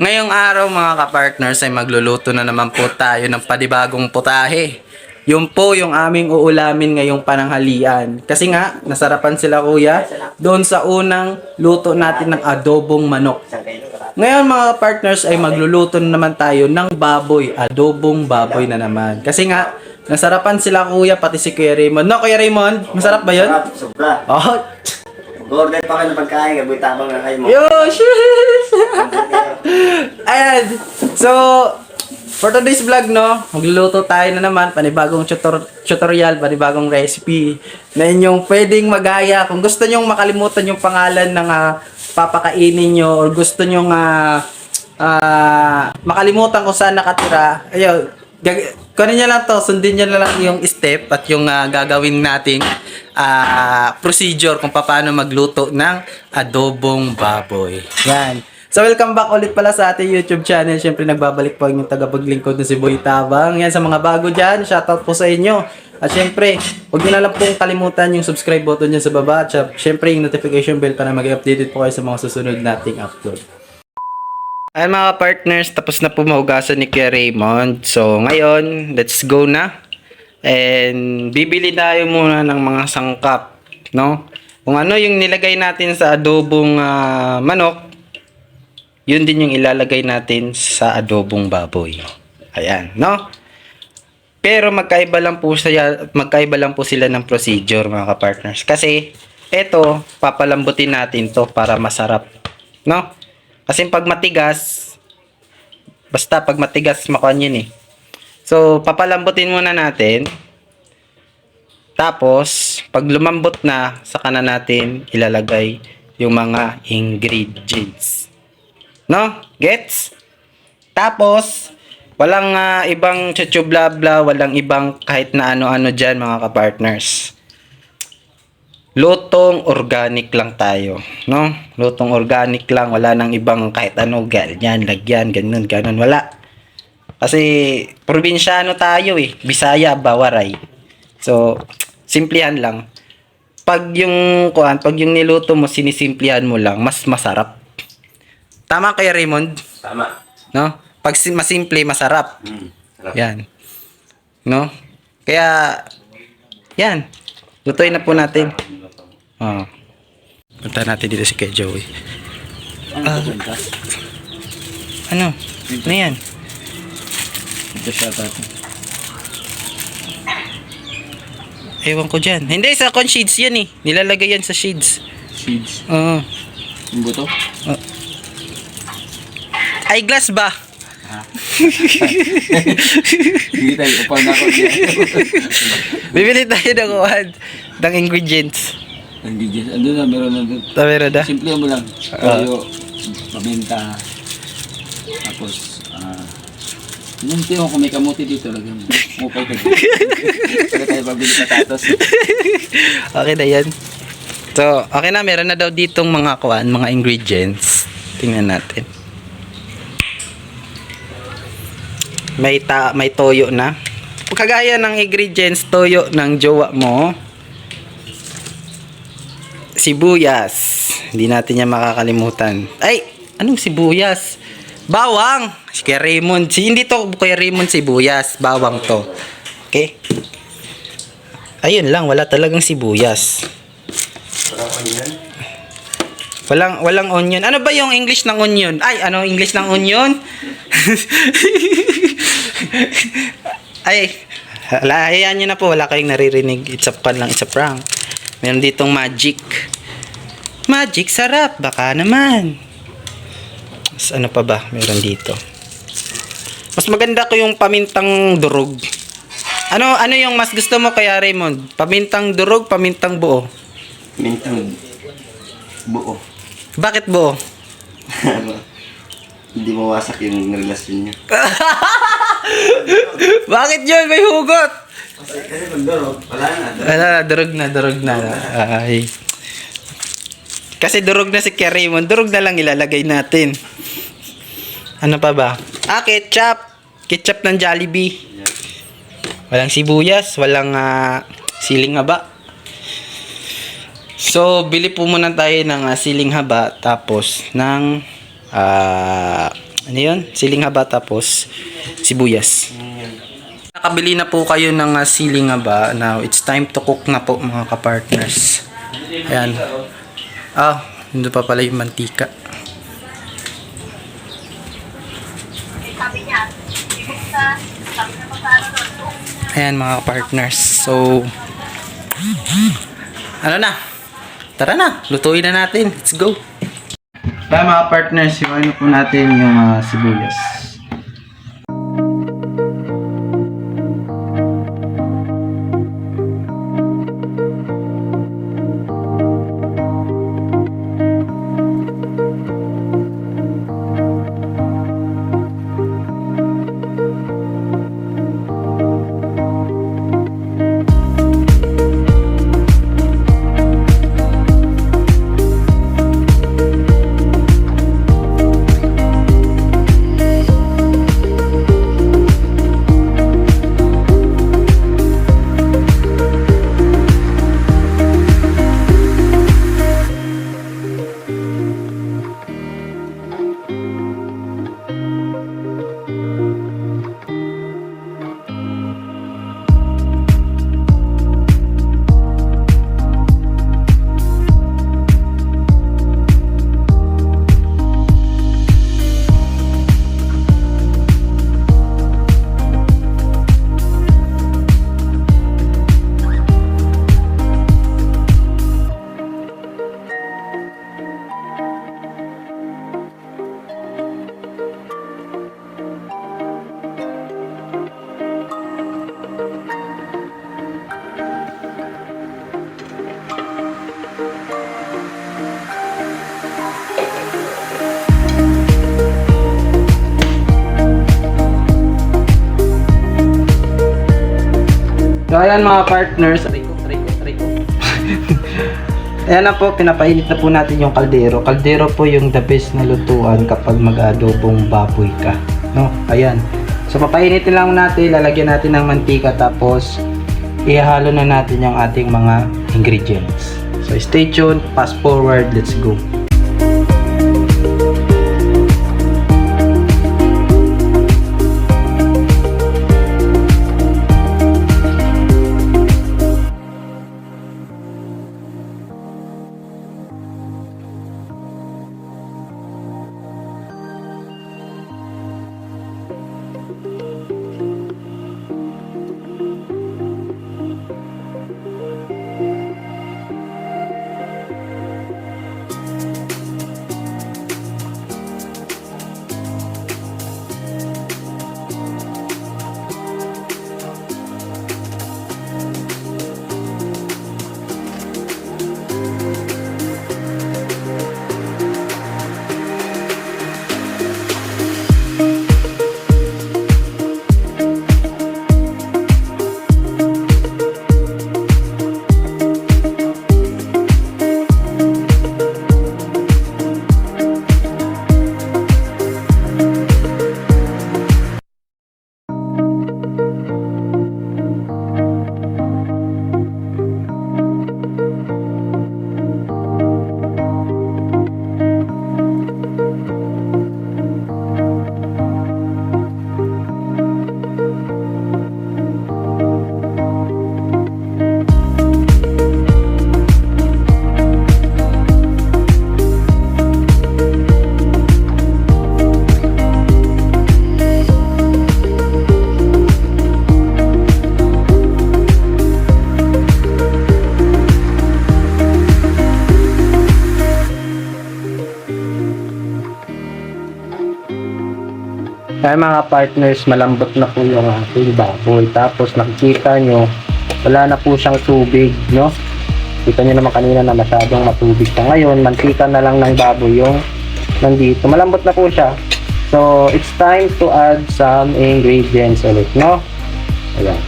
Ngayong araw mga kapartners ay magluluto na naman po tayo ng panibagong putahe. Yun po yung aming uulamin ngayong pananghalian. Kasi nga, nasarapan sila kuya doon sa unang luto natin ng adobong manok. Ngayon mga partners ay magluluto na naman tayo ng baboy, adobong baboy na naman. Kasi nga, nasarapan sila kuya pati si Kuya Raymond. No, Kuya Raymond? Masarap ba yun? Sobra. Oh, Order pa kayo ng pagkain, gabi tabang na kayo mo. yo, shit! Ayan. So, for today's vlog, no, magluluto tayo na naman, panibagong tutorial, panibagong recipe na inyong pwedeng magaya. Kung gusto nyong makalimutan yung pangalan ng papakainin nyo or gusto nyong makalimutan kung saan nakatira, ayun, kunin nyo lang to, sundin nyo lang yung step at yung gagawin nating procedure kung paano magluto ng adobong baboy. Yan. So, welcome back ulit pala sa ating YouTube channel. Siyempre, nagbabalik po ang yung tagapaglingkod na si Boy Tabang. Yan, sa mga bago dyan, shoutout po sa inyo. At siyempre, huwag nyo na lang pong kalimutan yung subscribe button dyan sa baba. At siyempre, yung notification bell para mag-updated po kayo sa mga susunod nating upload. Ay mga partners, tapos na po mahugasan ni Kuya Raymond. So, ngayon, let's go na. And, bibili tayo muna ng mga sangkap, no? Kung ano yung nilagay natin sa adobong manok, yun din yung ilalagay natin sa adobong baboy. Ayan, no? Pero magkaiba lang po sila ng procedure, mga ka-partners. Kasi eto, papalambutin natin to para masarap, no? Kasi pag matigas, pag matigas makuha yun eh. So, papalambutin muna natin. Tapos, pag lumambot na, saka na natin ilalagay yung mga ingredients. No? Gets? Tapos, walang ibang chuchu-bla-bla, walang ibang kahit na ano-ano dyan mga ka-partners. Lutong organic lang tayo, no? Lutong organic lang, wala nang ibang kahit ano, ganyan, lagyan, ganun, wala. Kasi, probinsyano tayo eh, Bisaya, Bawaray. So, simplihan lang. Pag yung niluto mo, sinisimplihan mo lang, mas masarap. Tama kaya Raymond? Tama. No? Pag masimple, masarap. Sarap. Yan. No? Kaya, yan. Lutuin na po natin. Oh. Punta natin dito si Kuya Joey. Ano? Ano yan? Ito siya tayo. Ewan ko dyan. Hindi, sa shades yan eh. Nilalagay yan sa shades. Seeds. Oo. Yung buto? Eyeglass ba? Hindi tayo, upang na ako. Bibili tayo ng ingredients. Ingredients. Andun na, meron na doon. Meron na? Simple mo lang. Toyo, paminta. Tapos, yung tiyo kung may kamuti dito, lagyan mo. Mupay ka dito. Para tayo pabili patatos. Okay na yan. So, okay na. Meron na daw ditong mga ingredients. Tingnan natin. May toyo na. Kagaya ng ingredients, toyo ng jowa mo. Sibuyas. Hindi natin yan makakalimutan. Ay! Anong sibuyas? Bawang! Si Kuya Raymond. Hindi to Kuya Raymond sibuyas. Bawang to. Okay? Ayun lang. Wala talagang sibuyas. Walang onion. Ano ba yung English ng onion? Ay, ano English ng onion? Ay, hayaan nyo na po. Wala kayong naririnig. It's a prank. Meron ditong magic. Magic, sarap. Baka naman. Ano pa ba? Meron dito. Mas maganda ko yung pamintang durog. Ano yung mas gusto mo kaya Raymond? Pamintang durog, pamintang buo? Mintang buo. Bakit buo? Hindi mawasak yung relasyon niya. Bakit yun? May hugot! Kasi pag durog, wala na. Durog na. Ay. Kasi durog na si Kuya Raymond. Durog na lang ilalagay natin. Ano pa ba? Ketchup. Ketchup ng Jollibee. Walang sibuyas. Walang siling haba. So, bili po muna tayo ng siling haba. Tapos, ng ano yun? Siling haba tapos sibuyas. Nakabili na po kayo ng siling haba. Now, it's time to cook na po mga kapartners. Ayan. Hindi pa pala yung mantika. Ayan mga partners. So, ano na? Tara na, lutuin na natin. Let's go. Kaya mga partners, yung ano po natin yung sibuyas. So ayan mga partners, try ko. Ayan na po, pinapainit na po natin yung kaldero. Kaldero po yung the best na lutuan kapag mag-adobong baboy ka. No? Ayan. So papainitin lang natin, lalagyan natin ng mantika tapos ihalo na natin yung ating mga ingredients. So stay tuned, fast forward, let's go. Kaya mga partners, malambot na po yung ating baboy. Tapos nakikita nyo, wala na po siyang tubig, no? Kita nyo naman kanina na masyadong matubig siya. Ngayon, mantika na lang ng baboy yung nandito. Malambot na po siya. So, it's time to add some ingredients ulit, no? Ayan.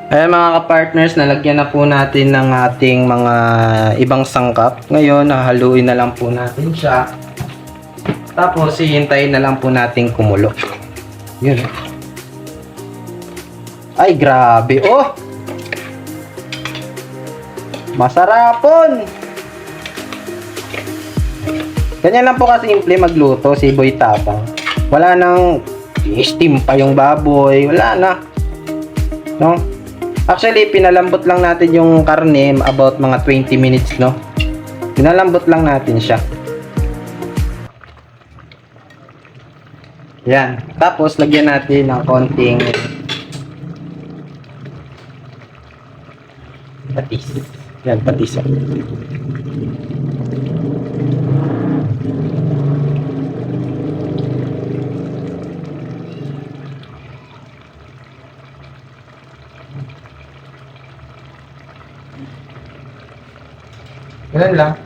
Ayan mga ka-partners, nalagyan na po natin ng ating mga ibang sangkap. Ngayon, hahaluin na lang po natin siya. Tapos, hihintayin na lang po natin kumulo. Yun. Ay, grabe. Oh! Masarapon! Ganyan lang po kasimple magluto si Boy Tapang. Wala nang i-steam pa yung baboy. Wala na. No? Actually, pinalambot lang natin yung karne about mga 20 minutes, no? Pinalambot lang natin siya. Yan. Tapos, lagyan natin ng konting patis. Yan, patis. Ganun lang.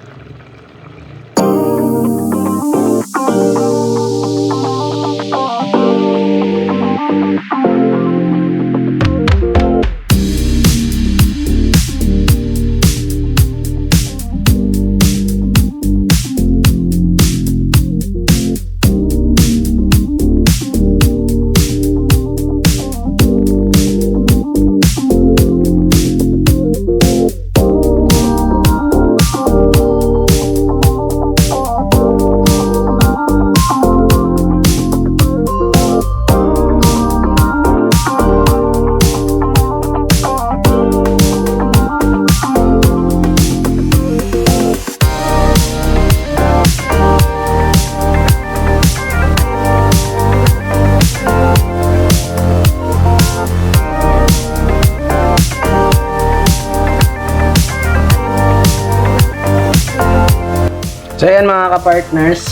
So ayan mga ka-partners,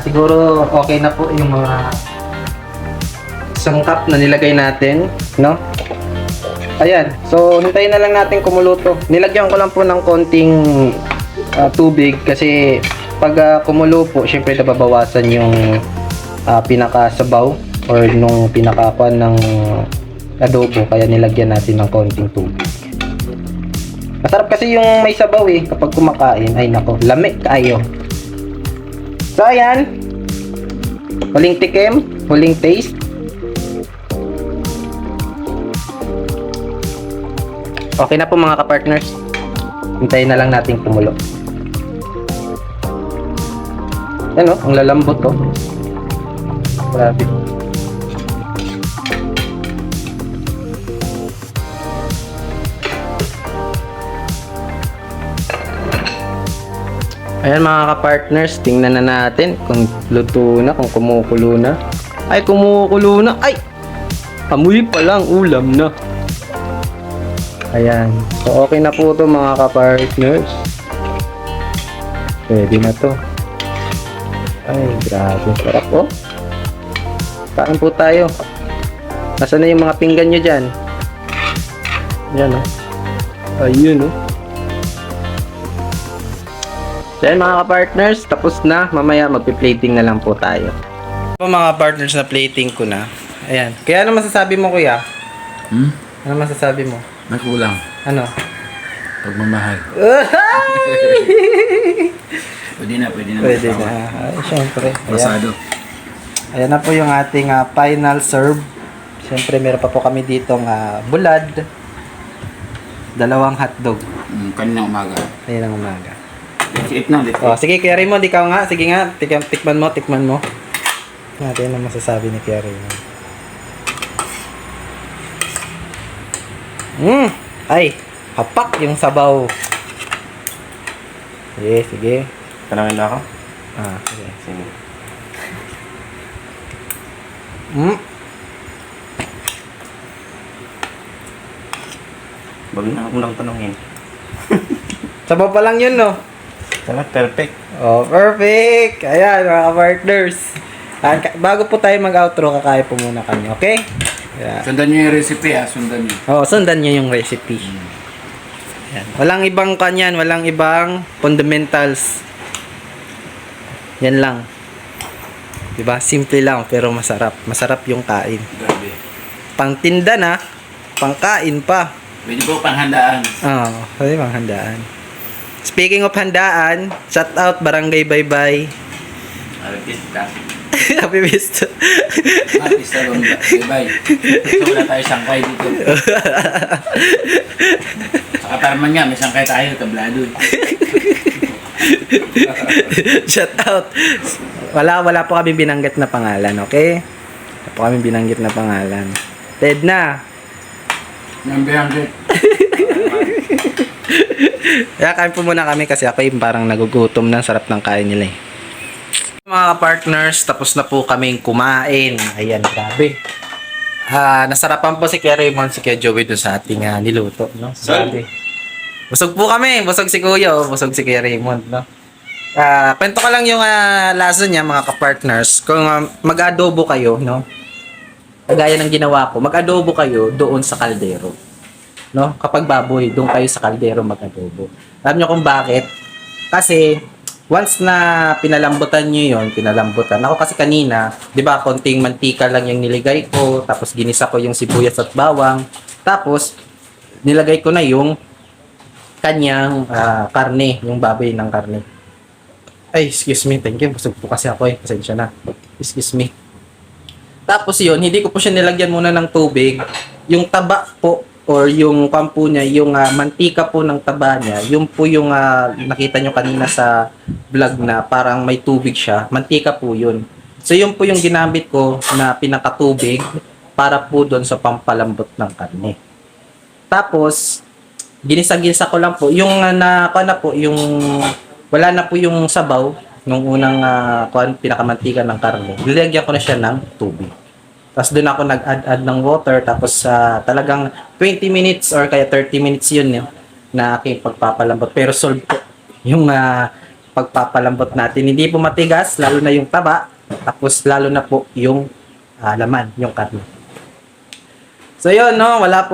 siguro okay na po yung mga sangkap na nilagay natin, no? Ayan, so hintayin na lang natin kumuluto. Nilagyan ko lang po ng konting tubig kasi pag kumulo po, syempre nababawasan yung pinakasabaw or nung pinakakuan ng adobo, kaya nilagyan natin ng konting tubig. Masarap kasi yung may sabaw eh kapag kumakain. Ay nako, lamig kayo. So ayan. Huling tikim, huling taste. Okay na po mga ka-partners. Hintayin na lang natin kumulo. Yan oh, ang lalambot oh. Grabe. Ayan mga ka-partners, tingnan na natin kung luto na, kung kumukulo na. Ay, kumukulo na. Ay! Amoy pa lang, ulam na. Ayan. So, okay na po to mga ka-partners. Pwede na to. Ay, grabe. Sarap oh. Kain po tayo. Nasaan na yung mga pinggan nyo dyan? Ayan oh. Ayun oh. So yan mga ka-partners, tapos na. Mamaya magpi-plating na lang po tayo. So mga partners, na plating ko na. Ayan. Kaya ano masasabi mo kuya? Ano masasabi mo? May kulang. Ano? Pagmamahal. Pwede na. Pwede na. Ay, syempre. Pasado. Ayan na po yung ating final serve. Syempre meron pa po kami ditong bulad. 2 hotdog. Kaninang umaga. Ayan ang umaga. Let's na. Oh, sige Kuya Raymond, ikaw nga. Sige nga, tikman mo. Natin ang masasabi ni Kuya Raymond. Ay, hapak yung sabaw. Sige. Tanawin na ako? Sige. Sige. Bago na akong lang tanongin. Sabaw pa lang yun, no? Salamat, perfect. Oh, perfect! Ayan, mga partners. Bago po tayo mag-outro, kakain po muna kami, okay? Yeah. Sundan nyo yung recipe sundan nyo. Oh, sundan nyo yung recipe. Yan. Walang ibang kanyan, walang ibang fundamentals. Yan lang. 'Di ba? Simple lang pero masarap. Masarap yung kain. Grabe. Pangtinda na, Pangkain pa. Pwede po panghandaan. Oo, pwede pang handaan. Speaking of handaan, shout out Barangay Baybay. Artista. Happy Vista. Artista ron. Bye. So wala tayo sangkay dito. Sa Katarman nga, may sangkay tayo. Tablado. Shout out. Wala po kami binanggit na pangalan, okay? Wala po kami binanggit na pangalan. Ted na. Number 100. Kaya kain po muna kami kasi ako yung parang nagugutom na, sarap ng kain nila eh. Mga partners, tapos na po kaming kumain. Ayan, grabe. Nasarapan po si Kuya Raymond, si Kuya Joey doon sa ating niluto, no? Grabe. Busog po kami, busog si Kuya, busog si Kuya Raymond, no? Kwento ko lang yung lasa niya, mga ka-partners. Kung mag-adobo kayo, no? Kagaya ng ginawa ko, mag-adobo kayo doon sa kaldero. No? Kapag baboy, doon kayo sa kaldero mag-adobo. Alam niyo kung bakit? Kasi once na pinalambutan niyo 'yon, pinalambutan. Ako kasi kanina, 'di ba, konting mantika lang yung niligay ko, tapos ginisa ko yung sibuyas at bawang. Tapos nilagay ko na yung kanyang karne, yung baboy ng karne. Ay, excuse me, thank you. Busog po kasi ako eh. Pasensya na. Excuse me. Tapos yun, hindi ko po siya nilagyan muna ng tubig. Yung taba po, or yung pampu niya, yung mantika po ng taba niya, yung po yung nakita nyo kanina sa vlog na parang may tubig siya, mantika po yun. So yun po yung ginamit ko na pinakatubig para po doon sa pampalambot ng karne. Tapos, ginisa-gisa ko lang po, yung yung wala na po yung sabaw nung unang pinakamantika ng karne. Nilagyan ko na siya ng tubig. Tapos doon ako nag-add ng water. Tapos talagang 20 minutes or kaya 30 minutes yun na aking pagpapalambot. Pero solve po yung pagpapalambot natin. Hindi po matigas, lalo na yung taba. Tapos lalo na po yung laman, yung karne. So yun, no? Wala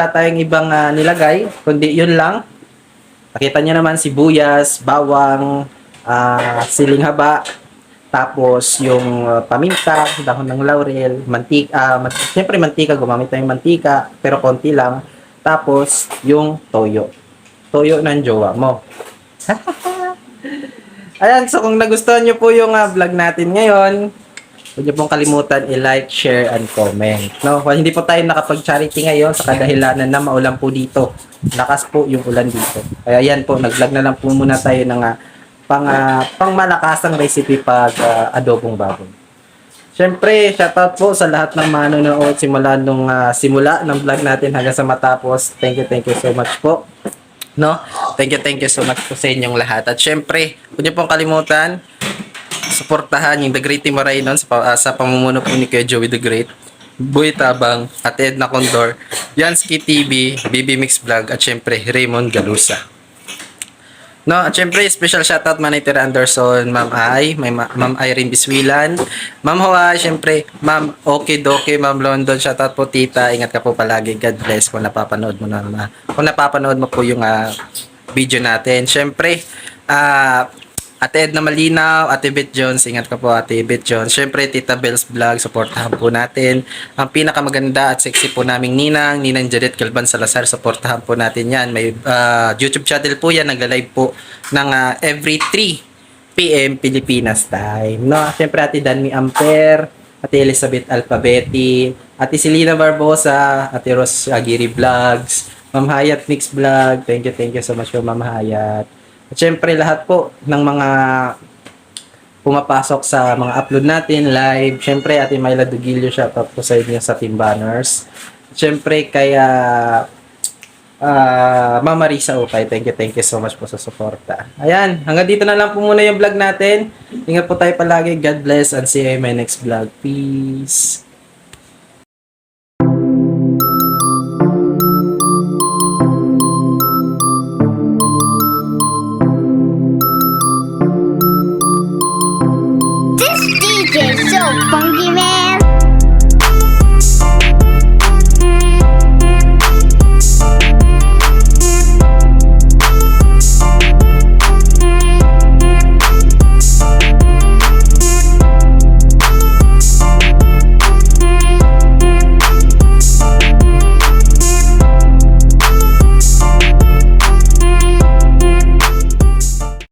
tayong ibang nilagay. Kundi yun lang. Nakita nyo naman sibuyas, bawang, siling haba, tapos yung paminta, dahon ng laurel, mantika, siyempre mantika, gumamit tayong mantika, pero konti lang. Tapos yung toyo. Toyo ng jowa mo. Ayan, so kung nagustuhan nyo po yung vlog natin ngayon, huwag nyo pong kalimutan i-like, share, and comment. No? Hindi po tayo nakapag-charity ngayon sa kadahilanan na maulan po dito. Lakas po yung ulan dito. Kaya yan po, nag-vlog na lang po muna tayo ng pang malakasang recipe pag adobong baboy. Siyempre, shoutout po sa lahat ng manonood simula ng vlog natin hanggang sa matapos. Thank you so much po. No? Thank you so much po sa inyong lahat. At siyempre, huwag niyo pong kalimutan, suportahan yung The Great Team Moraynon sa pamumuno po ni Kuya Joey The Great, Boy Tabang, at Edna Condor, Yansky TV, BB Mix Vlog, at syempre Raymond Galusa. No, at syempre special shoutout Maniter Anderson, Ma'am Ai, Ma'am Irene Biswilan, Ma'am Hoa, syempre Ma'am Okidoki, Ma'am London, shoutout po tita, ingat ka po palagi, God bless kung napapanood mo po yung video natin. Syempre Ate Edna Malinaw, Ate Beth Jones, ingat ka po Ate Beth Jones. Syempre, Tita Bell's Vlog, supportahan po natin. Ang pinakamaganda at sexy po naming Ninang Jadet Calvan Salazar, supportahan po natin yan. May YouTube channel po yan, nagla-live po ng every 3 p.m. Pilipinas time. No? Syempre, Ate Danmi Amper, Ate Elizabeth Alphabeti, Ate Selena Barbosa, Ate Ros Aguirre Vlogs, Ma'am Hayat Mix Vlog, thank you so much po Ma'am Hayat. At syempre lahat po ng mga pumapasok sa mga upload natin live. Syempre Ate Myla Dugilio, shoutout po sa inyo sa Team Banners. At syempre kaya Mama Risa Ukay, thank you so much po sa suporta. Ayan, hanggang dito na lang po muna yung vlog natin. Ingat po tayo palagi. God bless and see you in my next vlog. Peace.